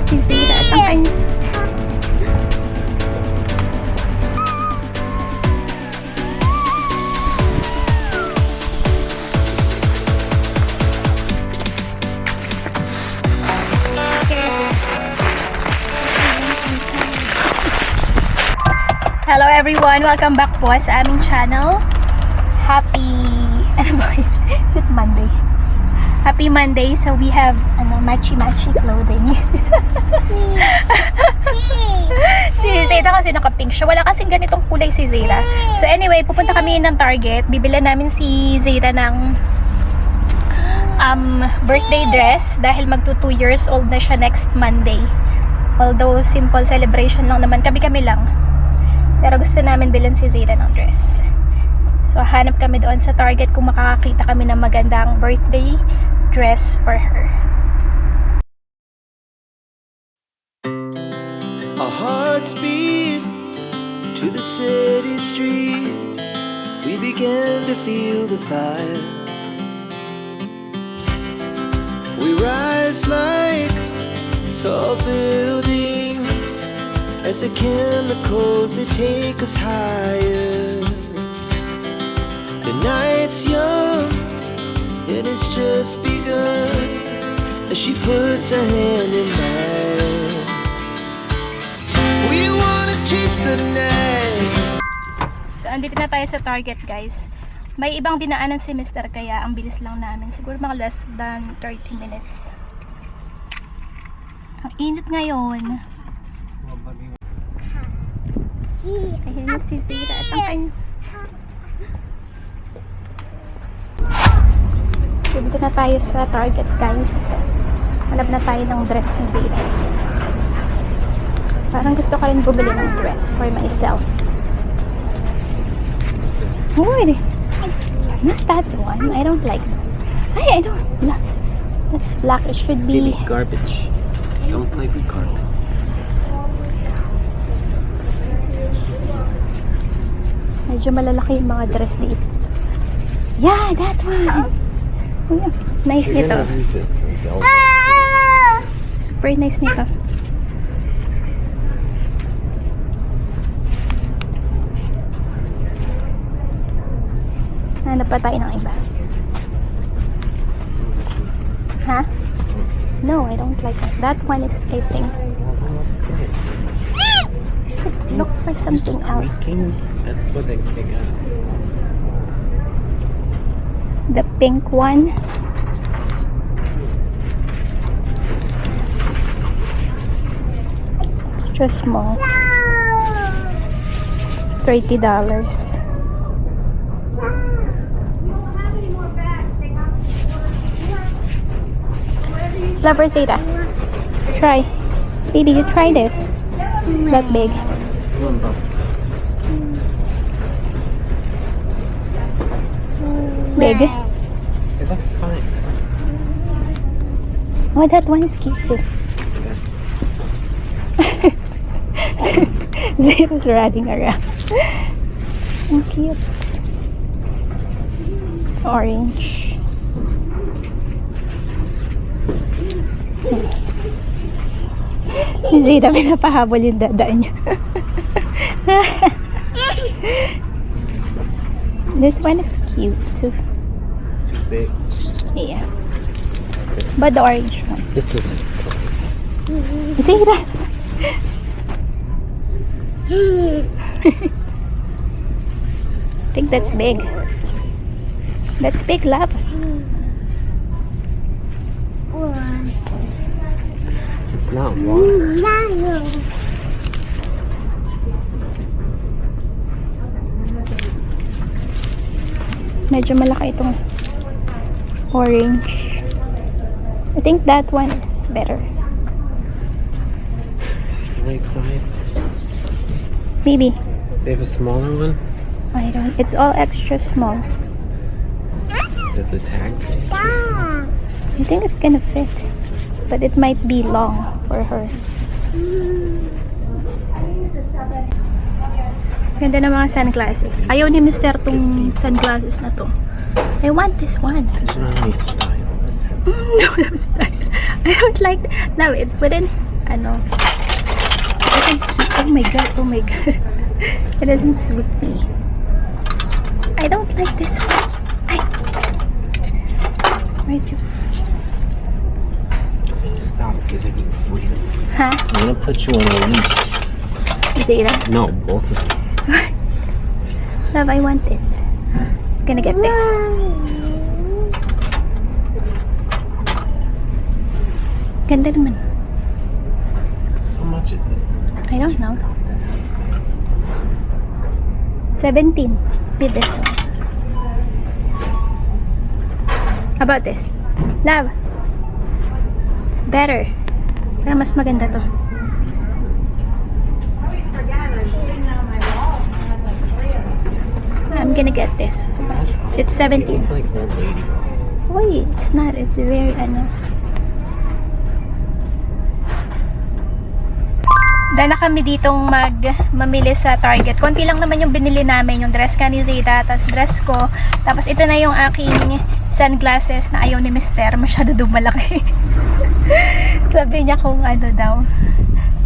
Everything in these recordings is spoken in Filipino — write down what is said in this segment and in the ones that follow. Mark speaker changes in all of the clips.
Speaker 1: Si Zira at ang kanya. Hello everyone! Welcome back po sa aming channel. Happy... ano ba yun? Is it Monday? Happy Monday! So we have matchy-matchy clothing. Si Zeta kasi naka-pink siya. Wala kasing ganitong kulay si Zeta. So anyway, pupunta kami ng Target. Bibili namin si Zeta ng birthday dress dahil magto 2 years old na siya next Monday. Although simple celebration lang naman, kami lang. Pero gusto namin bilhin si Zeta ng dress. So hanap kami doon sa Target kung makakakita kami ng magandang birthday dress for her.
Speaker 2: Our hearts beat to the city streets. We began to feel the fire. We rise like tall buildings as the chemicals, they take us higher. The night's young, and it's just begun as she puts her hand in mine. We wanna chase the night.
Speaker 1: So andito na tayo sa Target, guys. May ibang dinaanan si Mr. kaya ang bilis lang namin. Siguro mga less than 30 minutes. Ang init ngayon. Ayan na si Zira at ang kanya. Dito na tayo sa Target, guys. Hanap na tayo ng dress ni Zira. Parang gusto ko rin bumili ng dress for myself. Uy! Not that one. I don't like that. I don't. Black. That's black. It should be...
Speaker 3: Baby, garbage. Don't play with carpet.
Speaker 1: Medyo malalaki yung mga dress dito. Yeah, that one. Nice nito. Super nice nito. Hanap pa tayo ng iba. Huh? No, I don't like that. That one is, I think, look for something else.
Speaker 3: That's what they got.
Speaker 1: The pink one. Extra small. $30. Lover Zeta. Try. Baby, you try this. It's that big. Big.
Speaker 3: It looks fine.
Speaker 1: Oh, that one is cute too. Zeta's running around. So cute. Orange. Si Zeta pinapahabol yung dadaan niya. This one is cute too.
Speaker 3: It's too big.
Speaker 1: Yeah. But the orange one.
Speaker 3: This is.
Speaker 1: Zeta! I think that's big. That's big, love.
Speaker 3: It's not water.
Speaker 1: Medyo malaki itong orange. I think that one is better.
Speaker 3: It's the right size.
Speaker 1: Maybe.
Speaker 3: They have a smaller one.
Speaker 1: I don't. It's all extra small.
Speaker 3: Does the tag say extra small?
Speaker 1: I think it's gonna fit. But it might be long for her. Ganda ng mga sunglasses. Ayaw ni Mr. tong sunglasses na to. I want this one.
Speaker 3: Because you don't have any style. This has
Speaker 1: No, no style. I don't like. No, it wouldn't ano, it doesn't suit, oh my god, it doesn't suit me. I don't like this one. Ay! Where'd you?
Speaker 3: Stop giving you freedom.
Speaker 1: Huh?
Speaker 3: I'm gonna put you on a leash.
Speaker 1: Zeta?
Speaker 3: No, both of you.
Speaker 1: Love, I want this. I'm gonna get this. Ganda naman.
Speaker 3: How much is it?
Speaker 1: I don't know. 17 with this one. How about this? Love. It's better. Para mas maganda to. I'm gonna get this. It's 17.
Speaker 3: They look like old lady glasses.
Speaker 1: Wait, it's not. It's very, Dahil na kami ditong mamili sa Target. Konti lang naman yung binili namin. Yung dress ka ni Zeta, tapos dress ko. Tapos ito na yung aking sunglasses na ayaw ni Mister. Masyado dumalaki. Sabi niya kung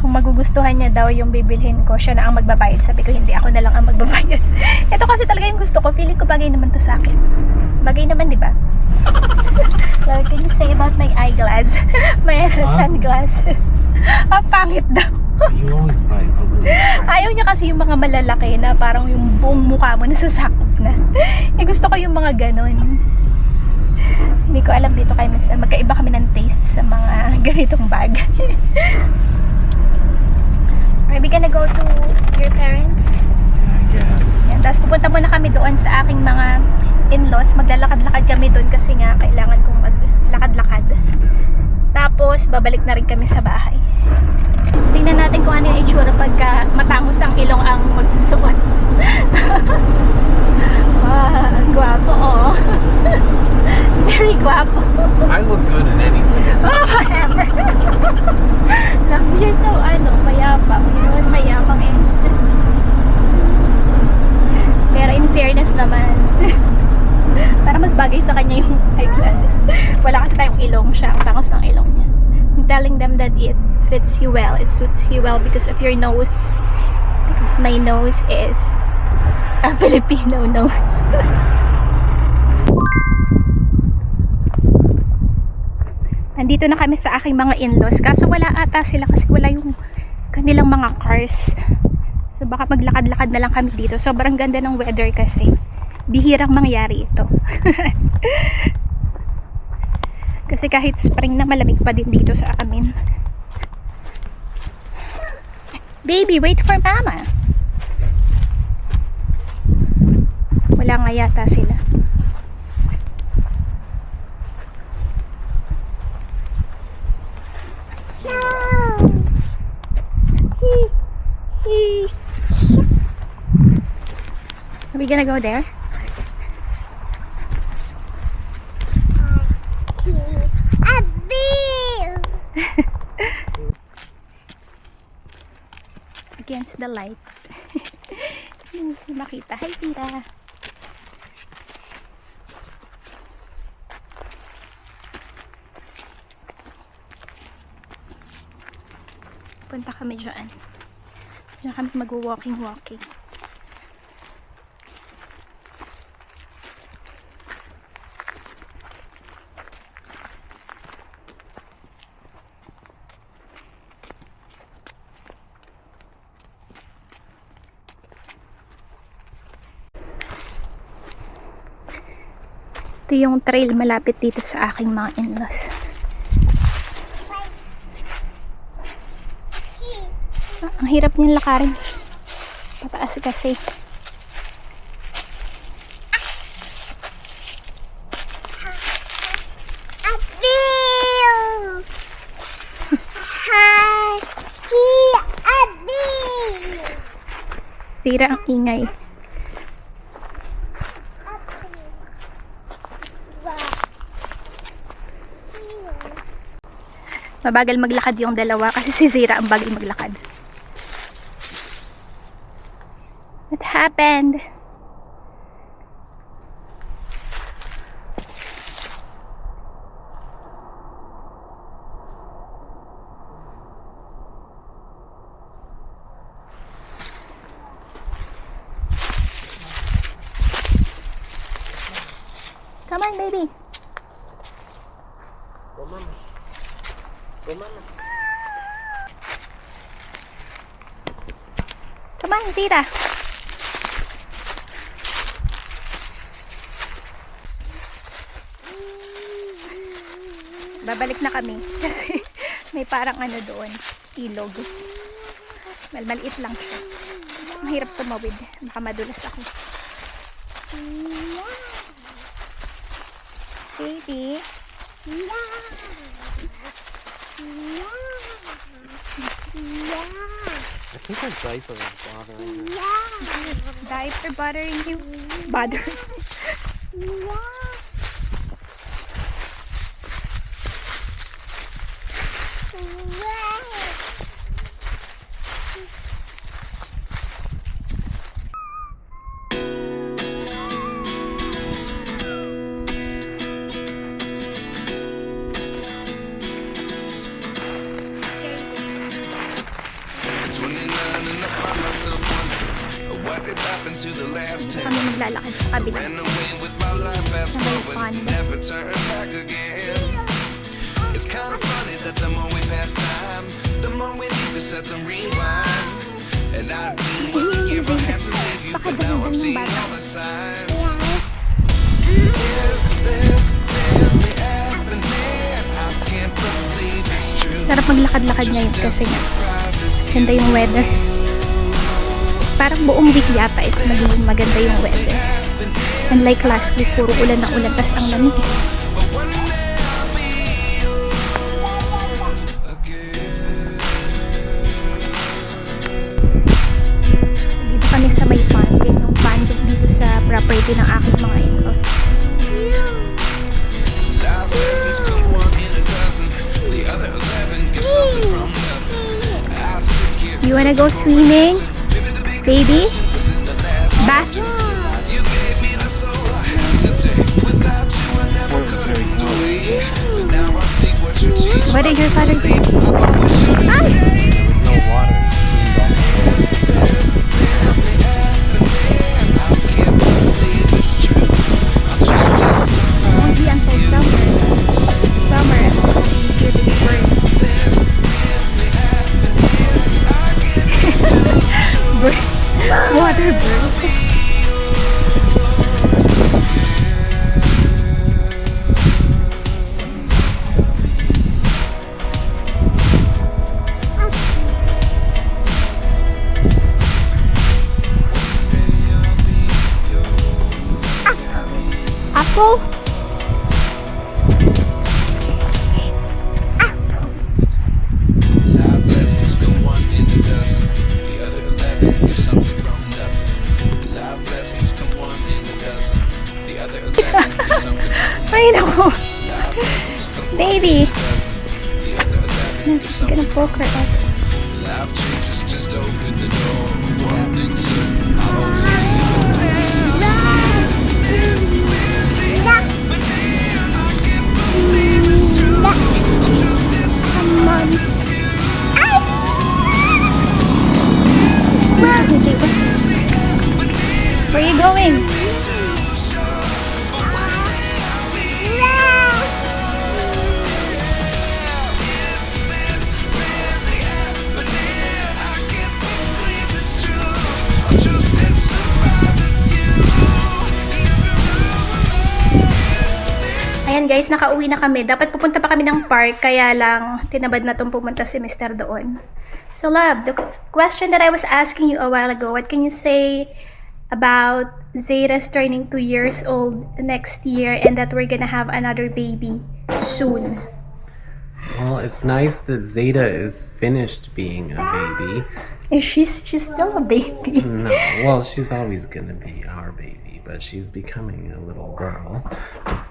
Speaker 1: kung magugustuhan niya daw yung bibilhin ko, siya na ang magbabayad. Sabi ko, hindi, ako na lang ang magbabayad. Ito kasi talaga yung gusto ko. Feeling ko bagay naman to sa akin. Bagay naman, di ba? What can you say about my eyeglass? My sunglasses. Pangit daw.
Speaker 3: You always buy ugly.
Speaker 1: Ayaw niya kasi yung mga malalaki na parang yung buong mukha mo nasasakop na. Gusto ko yung mga ganon. Hindi ko alam dito kay Mr. Magkaiba kami ng taste sa mga ganitong bag. Are we gonna go to your parents?
Speaker 3: I guess.
Speaker 1: Yan. Tapos pupunta muna kami doon sa aking mga in-laws. Maglalakad-lakad kami doon kasi nga kailangan kong maglakad-lakad. Tapos babalik na rin kami sa bahay. Tingnan natin kung ano yung itsura pagka matangos ang ilong ang magsusuot. Wow, guwapo oh. Very guwapo.
Speaker 3: I look good in anything.
Speaker 1: Oh, whatever. Look, you're so mayabang. Yun, mayabang instant. Pero in fairness naman, para mas bagay sa kanya yung eyeglasses. Wala kasi tayong ilong siya. Ang tangos ng ilong niya. I'm telling them that it fits you well. It suits you well because of your nose. Because my nose is a Filipino nose. Nandito na kami sa aking mga in-laws. Kaso wala ata sila kasi wala yung kanilang mga cars. So baka maglakad-lakad na lang kami dito. Sobrang ganda ng weather kasi. Bihirang mangyari ito. Kasi kahit spring na malamig pa din dito sa amin. Baby, wait for mama. Wala nga yata sila. Are we gonna go there? Against the light. Hindi si makita. Hi, Tita. Punta kami dyan. Diyan kami mag-walking. Ito yung trail malapit dito sa aking mga in-laws. Ang hirap niyang lakarin. Pataas kasi. Sira ang ingay. Mabagal maglakad yung dalawa kasi si Zira ang bagal maglakad. What happened? on, baby.
Speaker 3: Go, mama. Go, mama.
Speaker 1: Come on, Zira. Babalik na kami kasi may parang ano doon, ilog. Maliit lang siya. Mahirap tumawid. Baka madulas ako. Baby.
Speaker 3: I think her diaper is bothering her.
Speaker 1: Diaper bothering you? Bother.
Speaker 4: What did happen to the last
Speaker 1: Kami maglalakad sa kabila.
Speaker 4: Ran away with my life, fast
Speaker 1: Sa may
Speaker 4: forward,
Speaker 1: pond.
Speaker 4: never turn back again. It's kind of funny that the more we pass time, the more we need to set the rewind. And our team was to give our hands to leave you, but now I'm seeing all the signs. Is this really happening? I can't believe it's true.
Speaker 1: Sarap maglakad-lakad ngayon kasi nga ganda yung weather. Parang buong week yata is magiging maganda yung weather. Unlike last week, puro ulan na ulan, tas ang lamig. Dito kami sa may pond. Yan yung pond dito sa property ng aking mga in-laws.
Speaker 4: Life lessons come one in a dozen. The other 11 get something from nothing. I sit here.
Speaker 1: You wanna go swimming? Baby? Bath?
Speaker 4: You gave me the soul I have today. Without you, I never could have moved away. But now I see what you teach.
Speaker 1: What did your father do?
Speaker 4: I thought we should have stayed.
Speaker 3: No water.
Speaker 4: Is this really happening? I can't believe it's true. I'm just
Speaker 1: Only until summer. Summer. Beautiful birds. Bird. Water bird. Apple?
Speaker 4: Life lessons come one in a dozen. The other 11 get something from nothing. Life lessons come one in a dozen. The other 11 get something from nothing.
Speaker 1: Ay, nako.
Speaker 4: Life lessons come one
Speaker 1: Baby.
Speaker 4: in a dozen. The other 11 get
Speaker 1: Gonna
Speaker 4: something
Speaker 1: poke her up.
Speaker 4: Life changes, just open the door. One thing certain, I'll always be
Speaker 1: Where are you going? Ayan guys, nakauwi na kami. Dapat pupunta pa kami ng park, kaya lang tinabad na itong pumunta si Mr. doon. So love, the question that I was asking you a while ago, what can you say about Zayda's turning 2 years old next year and that we're gonna have another baby soon?
Speaker 3: Well, it's nice that Zayda is finished being a baby.
Speaker 1: And she's still a baby.
Speaker 3: No, well, she's always gonna be our baby, but she's becoming a little girl,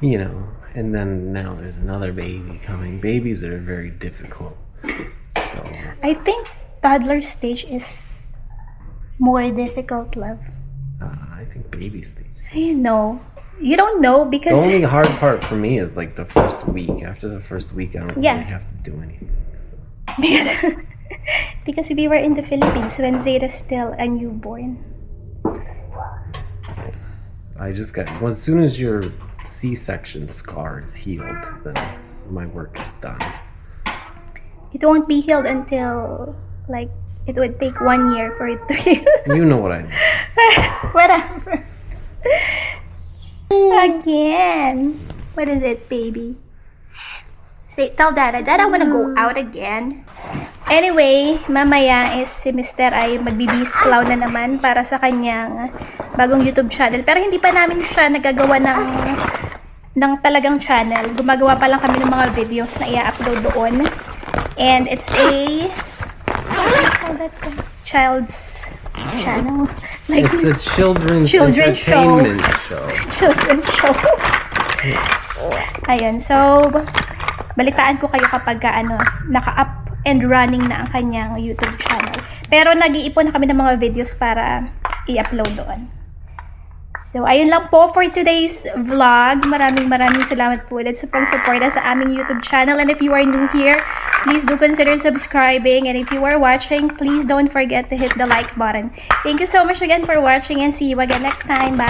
Speaker 3: you know. And then now there's another baby coming. Babies are very difficult. So
Speaker 1: I think toddler stage is more difficult, love.
Speaker 3: I think baby stage.
Speaker 1: I know. You don't know
Speaker 3: The
Speaker 1: because
Speaker 3: only hard part for me is like the first week. After the first week, I don't
Speaker 1: Yeah.
Speaker 3: really have to do anything. So.
Speaker 1: because we were in the Philippines when Zayda's still a newborn.
Speaker 3: I just got, well, as soon as you're C-section scar is healed, then my work is done.
Speaker 1: It won't be healed until, like, it would take 1 year for it to heal.
Speaker 3: You know what I mean.
Speaker 1: Whatever. Again. What is it, baby? Say, tell Dada, Dada wanna go out again. Anyway, mamaya is si Mr. ay magbibis clown na naman para sa kanyang bagong YouTube channel. Pero hindi pa namin siya nagagawa ng talagang channel. Gumagawa pa lang kami ng mga videos na i-upload doon. And it's a child's channel. Like,
Speaker 3: It's a children's
Speaker 1: Children's show.
Speaker 3: entertainment show.
Speaker 1: children's show. Ayan, so balitaan ko kayo kapag naka-up and running na ang kanyang YouTube channel. Pero nag-iipon na kami ng mga videos para i-upload doon. So, ayun lang po for today's vlog. Maraming salamat po ulit sa pag-suporta sa aming YouTube channel. And if you are new here, please do consider subscribing. And if you are watching, please don't forget to hit the like button. Thank you so much again for watching and see you again next time. Bye!